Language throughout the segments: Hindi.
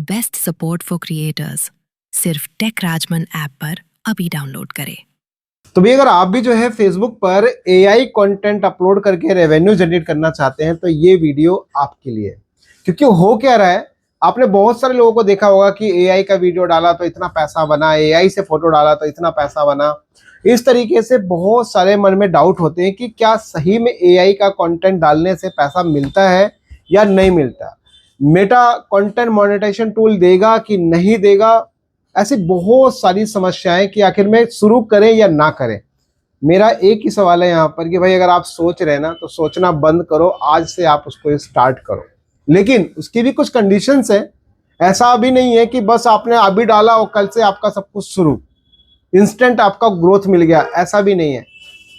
बेस्ट सपोर्ट फॉर क्रिएटर्स सिर्फ टेक राजमन ऐप पर अभी डाउनलोड करें। तो भी अगर आप भी जो है फेसबुक पर एआई कंटेंट अपलोड करके रेवेन्यू जनरेट करना चाहते हैं तो ये वीडियो आपके लिए है। क्योंकि हो क्या रहा है, आपने बहुत सारे लोगों को देखा होगा कि एआई का वीडियो डाला तो इतना पैसा बना, एआई से फोटो डाला तो इतना पैसा बना। इस तरीके से बहुत सारे मन में डाउट होते हैं कि क्या सही में एआई का कंटेंट डालने से पैसा मिलता है या नहीं मिलता, मेटा कंटेंट मोनेटाइजेशन टूल देगा कि नहीं देगा। ऐसी बहुत सारी समस्याएं कि आखिर में शुरू करें या ना करें। मेरा एक ही सवाल है यहाँ पर कि भाई अगर आप सोच रहे हैं ना तो सोचना बंद करो, आज से आप उसको स्टार्ट करो। लेकिन उसकी भी कुछ कंडीशंस है। ऐसा अभी नहीं है कि बस आपने अभी डाला और कल से आपका सब कुछ शुरू, इंस्टेंट आपका ग्रोथ मिल गया, ऐसा भी नहीं है।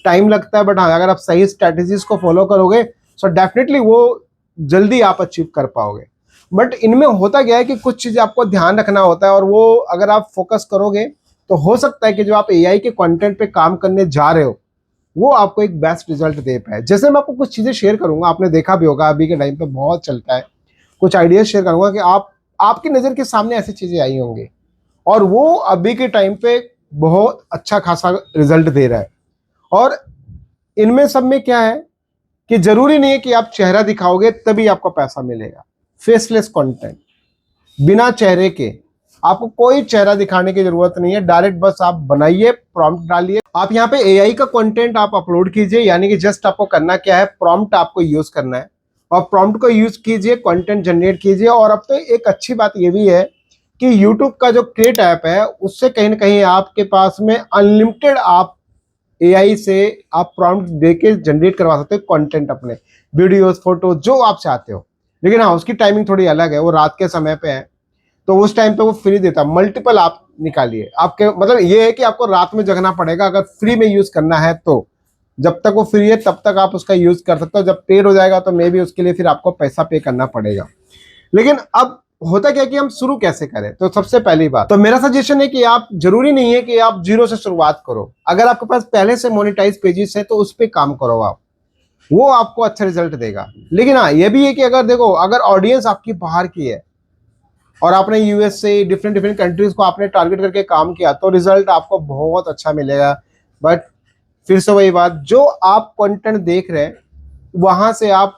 टाइम लगता है, बट हाँ अगर आप सही स्ट्रैटेजीज को फॉलो करोगे तो डेफिनेटली वो जल्दी आप अचीव कर पाओगे। बट इनमें होता क्या है कि कुछ चीजें आपको ध्यान रखना होता है, और वो अगर आप फोकस करोगे तो हो सकता है कि जो आप एआई के कंटेंट पे काम करने जा रहे हो वो आपको एक बेस्ट रिजल्ट दे पाए। जैसे मैं आपको कुछ चीजें शेयर करूंगा, आपने देखा भी होगा अभी के टाइम पे बहुत चलता है, कुछ आइडियाज शेयर करूंगा कि आपकी नजर के सामने ऐसी चीजें आई होंगी और वो अभी के टाइम पे बहुत अच्छा खासा रिजल्ट दे रहा है। और इनमें सब में क्या है कि जरूरी नहीं है कि आप चेहरा दिखाओगे तभी आपको पैसा मिलेगा। फेसलेस कंटेंट, बिना चेहरे के, आपको कोई चेहरा दिखाने की जरूरत नहीं है। डायरेक्ट बस आप बनाइए, प्रॉम्प्ट डालिए। आप यहाँ पे एआई का कंटेंट आप अपलोड कीजिए, यानी कि जस्ट आपको करना क्या है, प्रॉम्प्ट आपको यूज करना है और प्रॉम्प्ट को यूज कीजिए, कंटेंट जनरेट कीजिए। और अब तो एक अच्छी बात ये भी है कि यूट्यूब का जो क्रिएट ऐप है उससे कहीं ना कहीं आपके पास में अनलिमिटेड आप एआई से आप प्रॉम्प्ट देके जनरेट करवा सकते हो कंटेंट, अपने वीडियोस, फोटो, जो आप चाहते हो। लेकिन हाँ उसकी टाइमिंग थोड़ी अलग है, वो रात के समय पे है तो उस टाइम पे वो फ्री देता है। मल्टीपल आप निकालिए, आपके मतलब ये है कि आपको रात में जगना पड़ेगा अगर फ्री में यूज करना है तो। जब तक वो फ्री है तब तक आप उसका यूज कर सकते हो, जब पेड हो जाएगा तो मे भी उसके लिए फिर आपको पैसा पे करना पड़ेगा। लेकिन अब होता क्या कि हम शुरू कैसे करें, तो सबसे पहली बात तो मेरा सजेशन है कि आप, जरूरी नहीं है कि आप जीरो से शुरुआत करो। अगर आपके पास पहले से मोनेटाइज पेजेस है तो उस पर काम करो आप, वो आपको अच्छा रिजल्ट देगा। लेकिन हाँ ये भी है कि अगर देखो, अगर ऑडियंस आपकी बाहर की है और आपने यूएस से डिफरेंट डिफरेंट कंट्रीज को आपने टारगेट करके काम किया तो रिजल्ट आपको बहुत अच्छा मिलेगा। बट फिर से वही बात, जो आप कंटेंट देख रहे हैं वहां से आप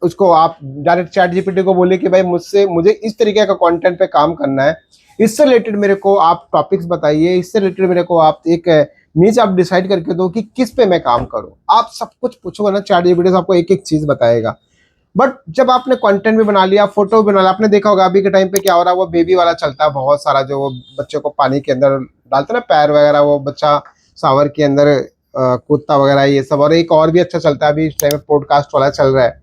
उसको आप डायरेक्ट चैट जीपीटी को बोले कि भाई मुझे इस तरीके का कंटेंट पे काम करना है, इससे रिलेटेड मेरे को आप टॉपिक्स बताइए, इससे रिलेटेड मेरे को आप एक नीचे आप डिसाइड करके दो कि किस पे मैं काम करूं। आप सब कुछ पूछोगे ना, चैट जीपीटी से आपको एक एक चीज बताएगा। बट जब आपने कंटेंट भी बना लिया, फोटो भी बना लिया, आपने देखा होगा अभी के टाइम पे क्या हो रहा है, वो बेबी वाला चलता है बहुत सारा, जो वो बच्चे को पानी के अंदर डालते ना, पैर वगैरह, वो बच्चा शावर के अंदर कूदता वगैरह, ये सब। और एक और भी अच्छा चलता है अभी इस टाइम में, पॉडकास्ट वाला चल रहा है,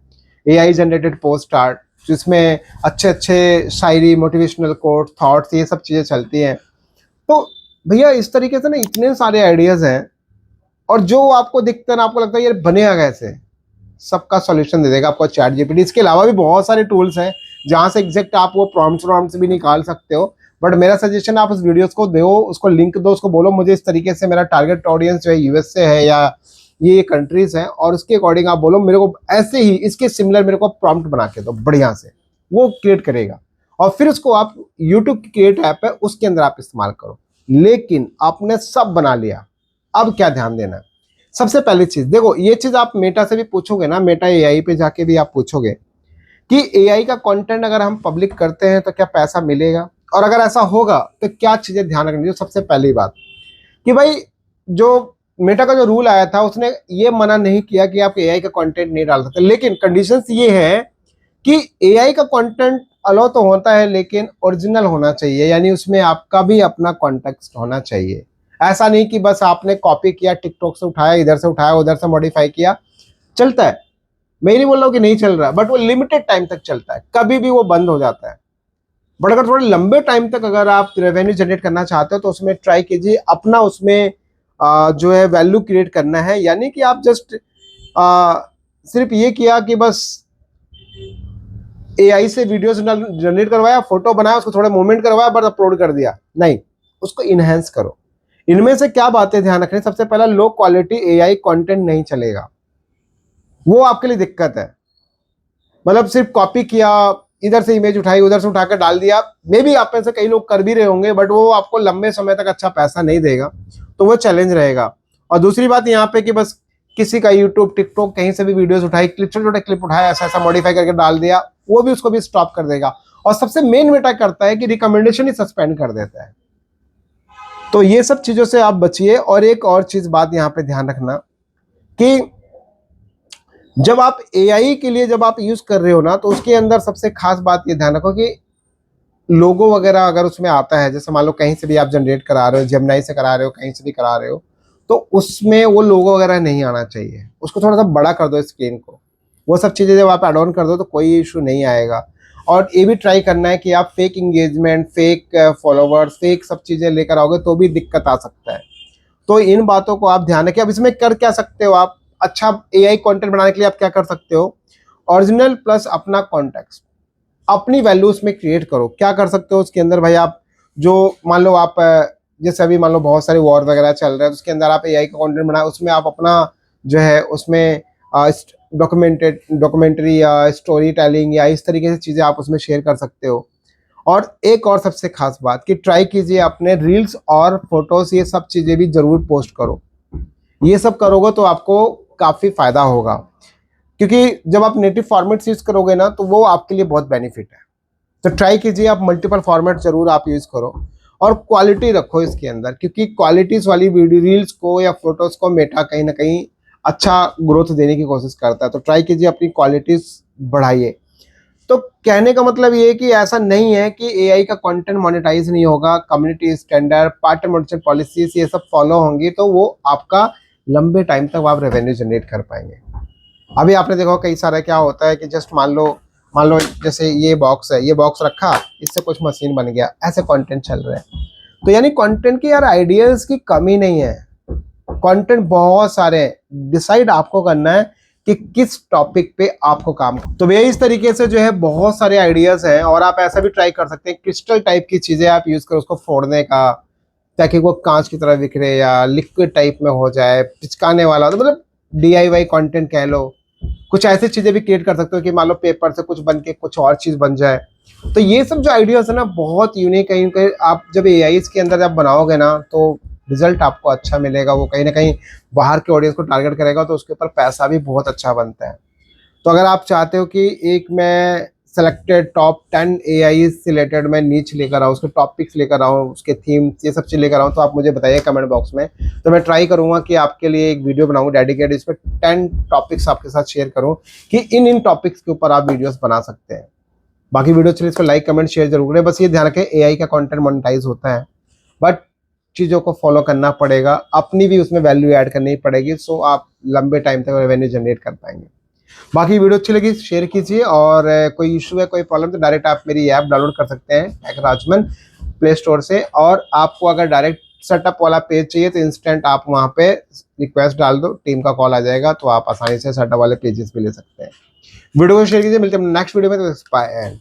एआई जनरेटेड पोस्ट आर्ट, जिसमें अच्छे अच्छे शायरी, मोटिवेशनल कोट, थॉट्स, ये सब चीजें चलती हैं। तो भैया इस तरीके से ना इतने सारे आइडियाज हैं, और जो आपको दिखता है ना, आपको लगता है यार बनेगा कैसे, सबका सॉल्यूशन दे देगा आपको चैट जीपीटी। इसके अलावा भी बहुत सारे टूल्स हैं जहां से एग्जैक्ट आप वो प्रॉम्प्ट्स भी निकाल सकते हो। बट मेरा सजेशन, आप उस वीडियोस को दो, उसको लिंक दो, उसको बोलो मुझे इस तरीके से मेरा टारगेट ऑडियंस जो है यूएस से है या ये कंट्रीज हैं, और उसके अकॉर्डिंग आप बोलो मेरे को ऐसे ही इसके सिमिलर मेरे को प्रॉम्प्ट बना के दो बढ़िया से, वो क्रिएट करेगा। और फिर उसको आप यूट्यूब की क्रिएट ऐप है उसके अंदर आप इस्तेमाल करो। लेकिन आपने सब बना लिया, अब क्या ध्यान देना है। सबसे पहली चीज देखो, ये चीज आप मेटा से भी पूछोगे ना, मेटा एआई पे जाके भी आप पूछोगे कि एआई का कंटेंट अगर हम पब्लिक करते हैं तो क्या पैसा मिलेगा, और अगर ऐसा होगा तो क्या चीजें ध्यान रखनी है। सबसे पहली बात कि भाई जो मेटा का जो रूल आया था उसने ये मना नहीं किया कि आप एआई का कंटेंट नहीं डाल सकते, लेकिन कंडीशंस ये है कि एआई का कंटेंट अलाउ तो होता है लेकिन ओरिजिनल होना चाहिए, यानी उसमें आपका भी अपना कॉन्टेक्स्ट होना चाहिए। ऐसा नहीं कि बस आपने कॉपी किया, टिकटॉक से उठाया, इधर से उठाया, उधर से मॉडिफाई किया। चलता है, मैं नहीं बोल रहा हूँ कि नहीं चल रहा, बट वो लिमिटेड टाइम तक चलता है, कभी भी वो बंद हो जाता है। बट अगर थोड़े लंबे टाइम तक अगर आप रेवेन्यू जनरेट करना चाहते हो तो उसमें ट्राई कीजिए, अपना उसमें जो है वैल्यू क्रिएट करना है। यानी कि आप जस्ट सिर्फ ये किया कि बस एआई से वीडियो जनरेट करवाया, फोटो बनाया, उसको थोड़ा मूवमेंट करवाया, बस अपलोड कर दिया, नहीं, उसको इनहेंस करो। इनमें से क्या बातें ध्यान रखनी, सबसे पहला लो क्वालिटी एआई कंटेंट नहीं चलेगा, वो आपके लिए दिक्कत है। मतलब सिर्फ कॉपी किया, इधर से इमेज उठाई, उधर से उठाकर डाल दिया, मे बी आप में से कई लोग कर भी रहे होंगे, बट वो आपको लंबे समय तक अच्छा पैसा नहीं देगा, तो वो चैलेंज रहेगा। और दूसरी बात यहाँ पे कि बस किसी का यूट्यूब, टिकटॉक, कहीं से भी वीडियोस उठाई, क्लिप, छोटे छोटे क्लिप उठाया, ऐसा ऐसा मॉडिफाई करके डाल दिया, वो भी उसको भी स्टॉप कर देगा। और सबसे मेन बेटा करता है कि रिकमेंडेशन ही सस्पेंड कर देता है। तो ये सब चीजों से आप बचिए। और एक और चीज बात यहाँ पे ध्यान रखना कि जब आप एआई के लिए जब आप यूज कर रहे हो ना, तो उसके अंदर सबसे खास बात ये ध्यान रखो कि लोगो वगैरह अगर उसमें आता है, जैसे मान लो कहीं से भी आप जनरेट करा रहे हो, जेमिनी से करा रहे हो, कहीं से भी करा रहे हो, तो उसमें वो लोगो वगैरह नहीं आना चाहिए। उसको थोड़ा सा बड़ा कर दो स्क्रीन को। वो सब चीज़ें जब आप एड ऑन कर दो तो कोई इशू नहीं आएगा। और ये भी ट्राई करना है कि आप fake engagement, fake followers, fake सब चीज़ें लेकर आओगे तो भी दिक्कत आ सकता है। तो इन बातों को आप ध्यान रखें। अब इसमें कर क्या सकते हो आप, अच्छा एआई कंटेंट बनाने के लिए आप क्या कर सकते हो, ओरिजिनल प्लस अपना कॉन्टेक्स्ट, अपनी वैल्यू उसमें क्रिएट करो। क्या कर सकते हो उसके अंदर भाई, आप जो मान लो आप जैसे अभी मान लो बहुत सारे वॉर वगैरह चल रहे हैं, तो उसके अंदर आप एआई का कंटेंट बनाए, उसमें आप अपना जो है उसमें डॉक्यूमेंट्री या स्टोरी टेलिंग या इस तरीके से चीज़ें आप उसमें शेयर कर सकते हो। और एक और सबसे खास बात कि ट्राई कीजिए अपने रील्स और फोटोज, ये सब चीज़ें भी जरूर पोस्ट करो। ये सब करोगे तो आपको काफ़ी फायदा होगा, क्योंकि जब आप नेटिव फॉर्मेट्स यूज करोगे ना, तो वो आपके लिए बहुत बेनिफिट है। तो ट्राई कीजिए आप मल्टीपल फॉर्मेट जरूर आप यूज करो, और क्वालिटी रखो इसके अंदर, क्योंकि क्वालिटीज वाली वीडियो रील्स को या फोटोज को मेटा कहीं ना कहीं अच्छा ग्रोथ देने की कोशिश करता है। तो ट्राई कीजिए अपनी क्वालिटीज बढ़ाइए। तो कहने का मतलब ये है कि ऐसा नहीं है कि एआई का कंटेंट मोनेटाइज नहीं होगा। Community standard, partner merchant policies, ये सब फॉलो होंगी तो वो आपका लंबे टाइम तक आप रेवेन्यू जनरेट कर पाएंगे। अभी आपने देखा कई सारा क्या होता है कि जस्ट मान लो जैसे ये बॉक्स है, ये बॉक्स रखा, इससे कुछ मशीन बन गया, ऐसे कंटेंट चल रहे हैं। तो यानी कंटेंट की यार आइडियाज की कमी नहीं है, कंटेंट बहुत सारे हैं। डिसाइड आपको करना है कि किस टॉपिक पे आपको काम। तो भैया इस तरीके से जो है बहुत सारे आइडियाज हैं। और आप ऐसा भी ट्राई कर सकते हैं, क्रिस्टल टाइप की चीजें आप यूज करो उसको फोड़ने का, ताकि वो कांच की तरह दिख रहे, या लिक्विड टाइप में हो जाए, पिचकाने वाला, तो मतलब DIY कंटेंट कह लो। कुछ ऐसी चीजें भी क्रिएट कर सकते हो कि मान लो पेपर से कुछ बन के कुछ और चीज बन जाए। तो ये सब जो आइडियाज है ना बहुत यूनिक है। आप जब एआई के अंदर जब बनाओगे ना, तो रिजल्ट आपको अच्छा मिलेगा। वो कहीं ना कहीं बाहर के ऑडियंस को टारगेट करेगा, तो उसके ऊपर पैसा भी बहुत अच्छा बनता है। तो अगर आप चाहते हो कि एक मैं सेलेक्टेड टॉप 10 एआई से रिलेटेड मैं नीच लेकर आऊँ, उसके टॉपिक्स लेकर आऊँ, उसके थीम्स, ये सब चीज़ लेकर आऊँ, तो आप मुझे बताइए कमेंट बॉक्स में। तो मैं ट्राई करूँगा कि आपके लिए एक वीडियो बनाऊँ डेडिकेटेड, इस पर 10 टॉपिक्स आपके साथ शेयर करूँ कि इन टॉपिक्स के ऊपर आप वीडियोस बना सकते हैं। बाकी वीडियो चलिए इसको लाइक कमेंट शेयर जरूर करें। बस ये ध्यान रखें एआई का कंटेंट मोनेटाइज होता है, बट चीज़ों को फॉलो करना पड़ेगा, अपनी भी उसमें वैल्यू ऐड करनी पड़ेगी, सो आप लंबे टाइम तक रेवेन्यू जनरेट कर पाएंगे। बाकी वीडियो अच्छी लगी शेयर कीजिए। और कोई इशू है, कोई प्रॉब्लम, तो डायरेक्ट आप मेरी ऐप डाउनलोड कर सकते हैं टेक राजमन प्ले स्टोर से। और आपको अगर डायरेक्ट सेटअप वाला पेज चाहिए तो इंस्टेंट आप वहाँ पे रिक्वेस्ट डाल दो, टीम का कॉल आ जाएगा, तो आप आसानी से सेटअप वाले पेजेस भी ले सकते हैं। वीडियो को शेयर कीजिए, मिलते हैं नेक्स्ट वीडियो में। तो बाय।